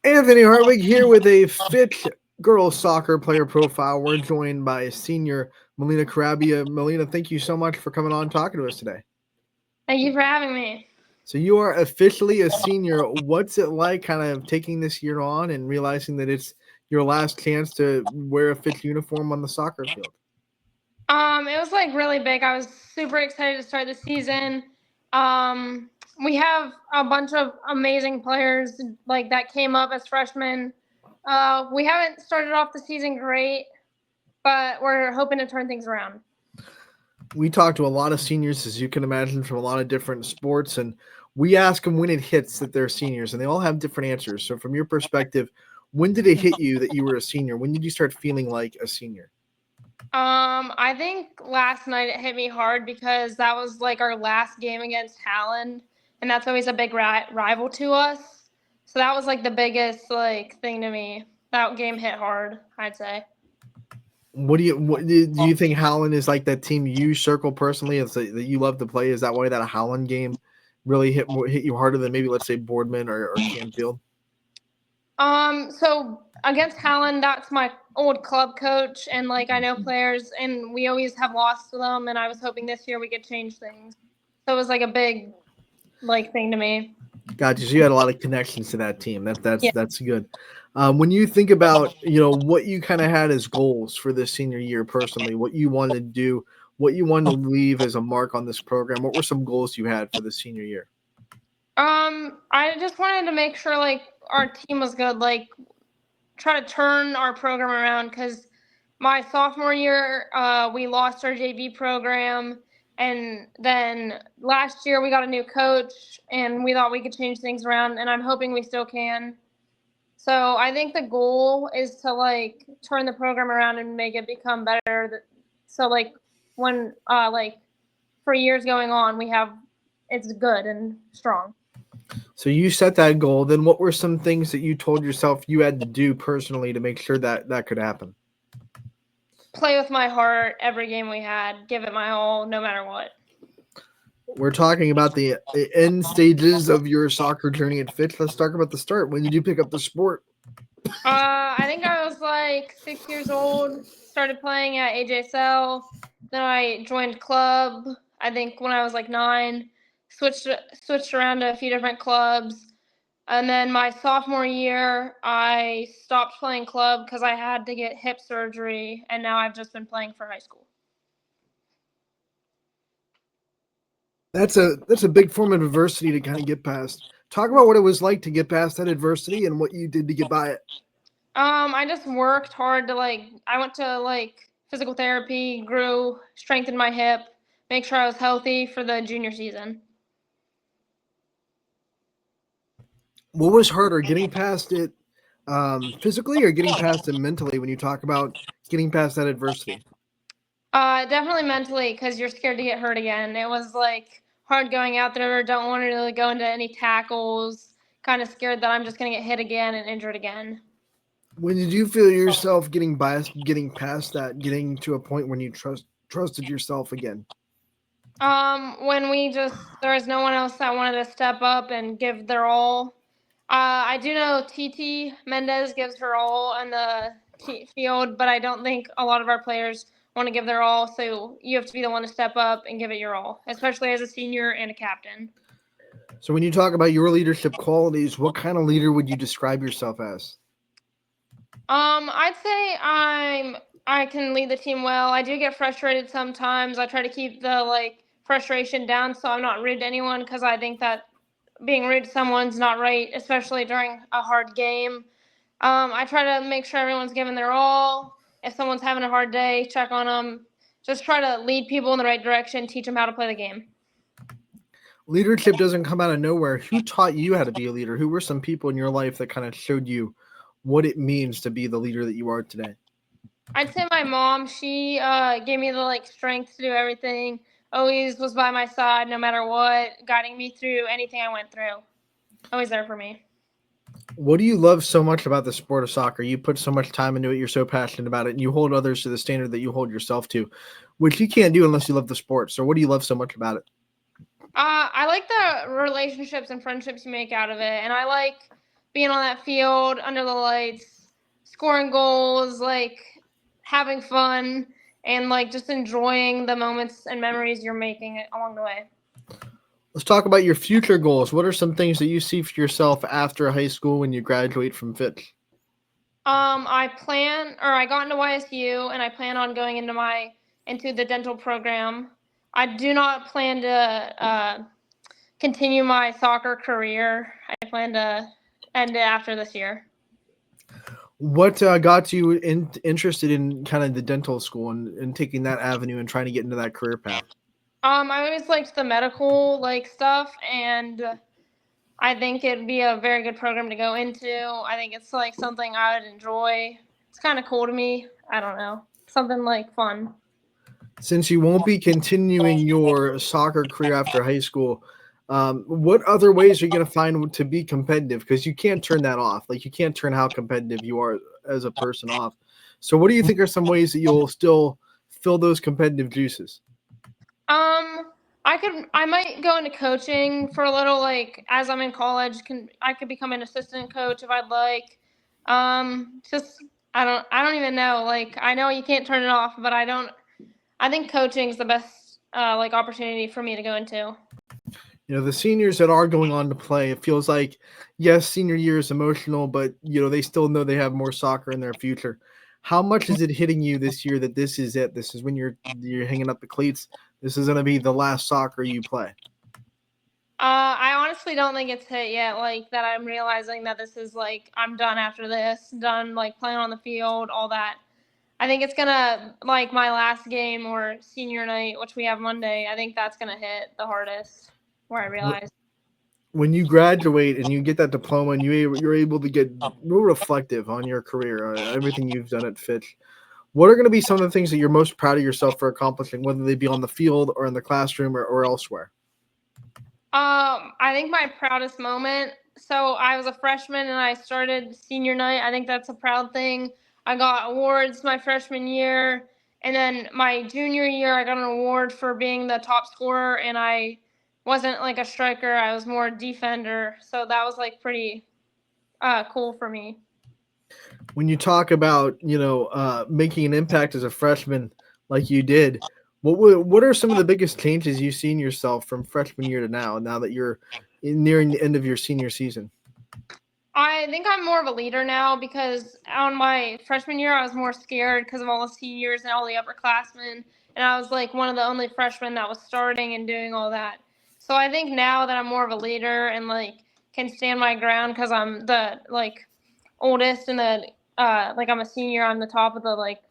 Anthony Hartwig here with a FITCH girls soccer player profile. We're joined by senior Melina Carrabbia. Melina, thank you so much for coming on and talking to us today. Thank you for having me. So you are officially a senior. What's it like kind of taking this year on and realizing that it's your last chance to wear a FITCH uniform on the soccer field? It was like really big. I was super excited to start the season. Um, we have a bunch of amazing players like that came up as freshmen. We haven't started off the season great, but we're hoping to turn things around. We talk to a lot of seniors, as you can imagine, from a lot of different sports, and we ask them when it hits that they're seniors, and they all have different answers. So, from your perspective, when did it hit you that you were a senior? When did you start feeling like a senior? I think last night it hit me hard because that was like our last game against Halland, and that's always a big rival to us. So that was like the biggest like thing to me. That game hit hard, I'd say. Do you think Howland is like that team you circle personally that you love to play? Is that why that Howland game really hit you harder than maybe let's say Boardman or Canfield? So against Halland, that's my old club coach, and like I know players, and we always have lost to them. And I was hoping this year we could change things. So it was like a big like thing to me. Gotcha. So you had a lot of connections to that team. Yeah. That's good. When you think about what you kind of had as goals for this senior year personally, what you wanted to do, what you wanted to leave as a mark on this program, what were some goals you had for the senior year? I just wanted to make sure like our team was good, like try to turn our program around because my sophomore year, we lost our JV program, and then last year we got a new coach, and we thought we could change things around, and I'm hoping we still can. So I think the goal is to like turn the program around and make it become better. So like when like for years going on, we have it's good and strong. So you set that goal. Then what were some things that you told yourself you had to do personally to make sure that that could happen? Play with my heart every game we had, give it my all, no matter what. We're talking about the end stages of your soccer journey at Fitch. Let's talk about the start. When did you pick up the sport? I think I was like 6 years old. Started playing at AJSL. Then I joined club. I think when I was like 9. Switched around to a few different clubs. And then my sophomore year, I stopped playing club because I had to get hip surgery, and now I've just been playing for high school. That's a big form of adversity to kind of get past. Talk about what it was like to get past that adversity and what you did to get by it. I just worked hard to like. I went to like physical therapy, grew, strengthened my hip, make sure I was healthy for the junior season. What was harder, getting past it physically or getting past it mentally when you talk about getting past that adversity? Definitely mentally because you're scared to get hurt again. It was like hard going out there. Don't want to really go into any tackles. Kind of scared that I'm just gonna get hit again and injured again. When did you feel yourself getting biased, getting past that, getting to a point when you trusted yourself again? When there was no one else that wanted to step up and give their all. I do know TT Mendez gives her all on the field, but I don't think a lot of our players want to give their all. So you have to be the one to step up and give it your all, especially as a senior and a captain. So when you talk about your leadership qualities, what kind of leader would you describe yourself as? I'd say I can lead the team well. I do get frustrated sometimes. I try to keep the like frustration down so I'm not rude to anyone because I think that being rude to someone's not right, especially during a hard game. I try to make sure everyone's giving their all. If someone's having a hard day, check on them. Just try to lead people in the right direction, teach them how to play the game. Leadership doesn't come out of nowhere. Who taught you how to be a leader? Who were some people in your life that kind of showed you what it means to be the leader that you are today? I'd say my mom. She gave me the like strength to do everything. Always was by my side, no matter what, guiding me through anything I went through. Always there for me. What do you love so much about the sport of soccer? You put so much time into it. You're so passionate about it, and you hold others to the standard that you hold yourself to, which you can't do unless you love the sport. So, what do you love so much about it? I like the relationships and friendships you make out of it, and I like being on that field under the lights, scoring goals, like having fun, and like just enjoying the moments and memories you're making along the way. Let's talk about your future goals. What are some things that you see for yourself after high school when you graduate from FITCH? I got into YSU and I plan on going into the dental program. I do not plan to continue my soccer career. I plan to end it after this year. What got you interested in kind of the dental school and taking that avenue and trying to get into that career path? I always liked the medical like stuff, and I think it'd be a very good program to go into. I think it's like something I would enjoy. It's kind of cool to me. I don't know, something like fun. Since you won't be continuing your soccer career after high school, what other ways are you going to find to be competitive? Because you can't turn that off. Like you can't turn how competitive you are as a person off. So, what do you think are some ways that you'll still fill those competitive juices? Um, I might go into coaching for a little, like as I'm in college. I could become an assistant coach if I'd like. Just I don't even know. Like I know you can't turn it off, but I don't. I think coaching is the best like opportunity for me to go into. The seniors that are going on to play, it feels like, yes, senior year is emotional, but they still know they have more soccer in their future. How much is it hitting you this year that this is it? This is when you're hanging up the cleats. This is going to be the last soccer you play. I honestly don't think it's hit yet. Like that, I'm realizing that this is like I'm done after this. Done like playing on the field, all that. I think it's gonna like my last game or senior night, which we have Monday. I think that's gonna hit the hardest, where I realize. When you graduate and you get that diploma and you're able to get real reflective on your career, everything you've done at Fitch, what are going to be some of the things that you're most proud of yourself for accomplishing, whether they be on the field or in the classroom or elsewhere? I think my proudest moment. So I was a freshman and I started senior night. I think that's a proud thing. I got awards my freshman year, and then my junior year I got an award for being the top scorer. And I wasn't like a striker; I was more defender. So that was like pretty cool for me. When you talk about making an impact as a freshman like you did, what are some of the biggest changes you've seen yourself from freshman year to now that you're nearing the end of your senior season? I think I'm more of a leader now because on my freshman year, I was more scared because of all the seniors and all the upperclassmen. And I was like one of the only freshmen that was starting and doing all that. So I think now that I'm more of a leader and like can stand my ground because I'm the like oldest and the like I'm a senior, I'm the top of the like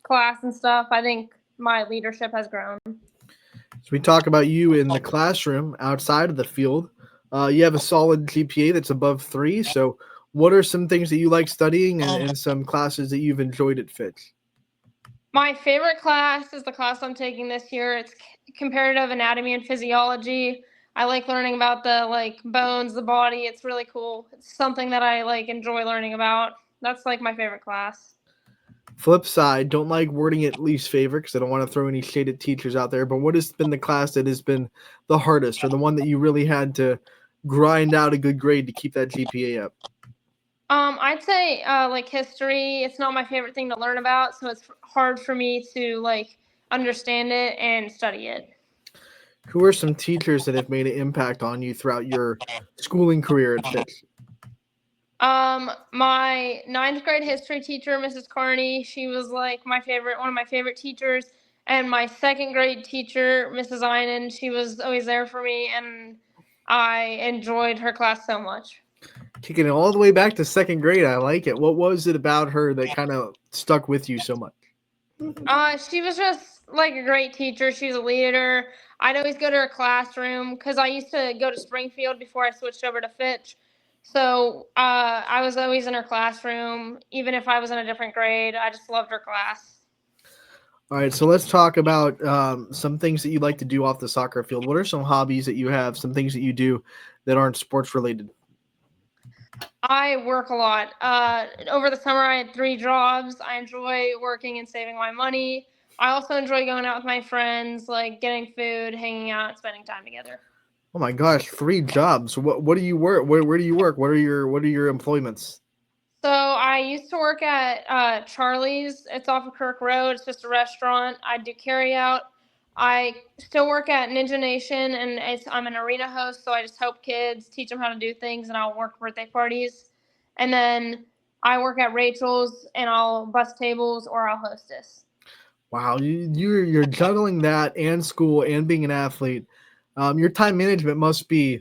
class and stuff. I think my leadership has grown. So we talk about you in the classroom outside of the field. You have a solid GPA that's above 3. So, what are some things that you like studying and some classes that you've enjoyed at Fitch? My favorite class is the class I'm taking this year. It's comparative anatomy and physiology. I like learning about the like bones, the body. It's really cool. It's something that I like enjoy learning about. That's like my favorite class. Flip side, don't like wording it least favorite because I don't want to throw any shade at teachers out there. But what has been the class that has been the hardest, or the one that you really had to grind out a good grade to keep that GPA up? I'd say like history. It's not my favorite thing to learn about, so it's hard for me to like understand it and study it. Who are some teachers that have made an impact on you throughout your schooling career at Fitch? My ninth grade history teacher, Mrs. Carney, she was like one of my favorite teachers. And my second grade teacher, Mrs. Einen, she was always there for me, and I enjoyed her class so much. Kicking it all the way back to second grade, I like it. What was it about her that kind of stuck with you so much? She was just like a great teacher. She was a leader. I'd always go to her classroom because I used to go to Springfield before I switched over to Fitch. So I was always in her classroom, even if I was in a different grade. I just loved her class. All right, so let's talk about some things that you like to do off the soccer field. What are some hobbies that you have, some things that you do that aren't sports related? I work a lot. Over the summer, I had 3 jobs. I enjoy working and saving my money. I also enjoy going out with my friends, like getting food, hanging out, spending time together. Oh my gosh, 3 jobs. What do you work? Where do you work? What are your employments? So I used to work at Charlie's. It's off of Kirk Road. It's just a restaurant. I do carry out. I still work at Ninja Nation, and I'm an arena host. So I just help kids, teach them how to do things, and I'll work birthday parties. And then I work at Rachel's, and I'll bus tables or I'll hostess. Wow, you're juggling that and school and being an athlete. Your time management must be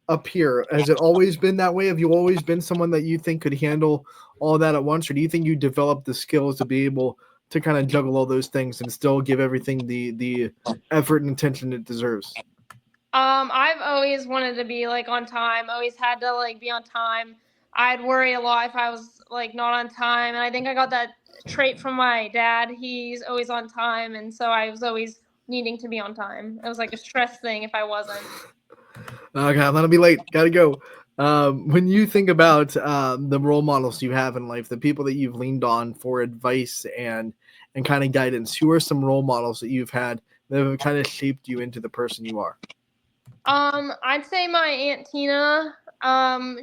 up here. Has it always been that way? Have you always been someone that you think could handle all that at once, or do you think you developed the skills to be able to kind of juggle all those things and still give everything the effort and attention it deserves? I've always wanted to be like on time. Always had to like be on time. I'd worry a lot if I was like not on time, and I think I got that trait from my dad. He's always on time, and so I was always needing to be on time. It was like a stress thing if I wasn't. Okay, I'm gonna be late. Gotta go. When you think about the role models you have in life, the people that you've leaned on for advice and kind of guidance, who are some role models that you've had that have kind of shaped you into the person you are? I'd say my Aunt Tina.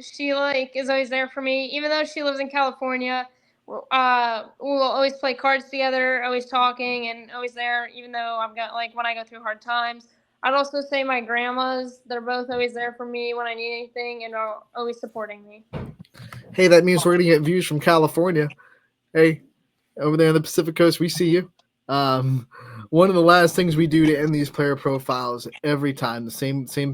She like is always there for me, even though she lives in California. We'll always play cards together, always talking, and always there. Even though I've got like when I go through hard times. I'd also say my grandmas. They're both always there for me when I need anything, and are always supporting me. Hey, that means we're gonna get views from California. Hey, over there on the Pacific Coast, we see you. Um, One of the last things we do to end these player profiles every time, the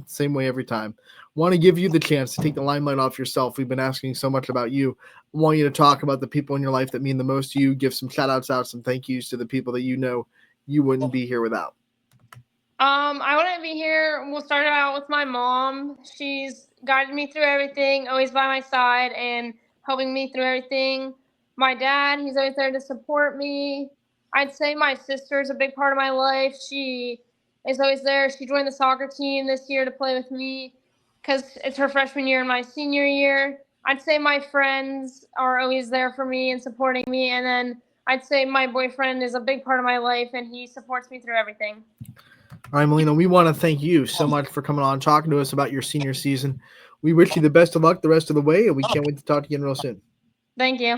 same way every time. Want to give you the chance to take the limelight off yourself. We've been asking so much about you. I want you to talk about the people in your life that mean the most to you. Give some shout outs out, some thank yous to the people that you know you wouldn't be here without. I wouldn't be here. We'll start out with my mom. She's guided me through everything, always by my side and helping me through everything. My dad, he's always there to support me. I'd say my sister's a big part of my life. She is always there. She joined the soccer team this year to play with me because it's her freshman year and my senior year. I'd say my friends are always there for me and supporting me. And then I'd say my boyfriend is a big part of my life and he supports me through everything. All right, Melina, we want to thank you so much for coming on, talking to us about your senior season. We wish you the best of luck the rest of the way, and we can't wait to talk to you again real soon. Thank you.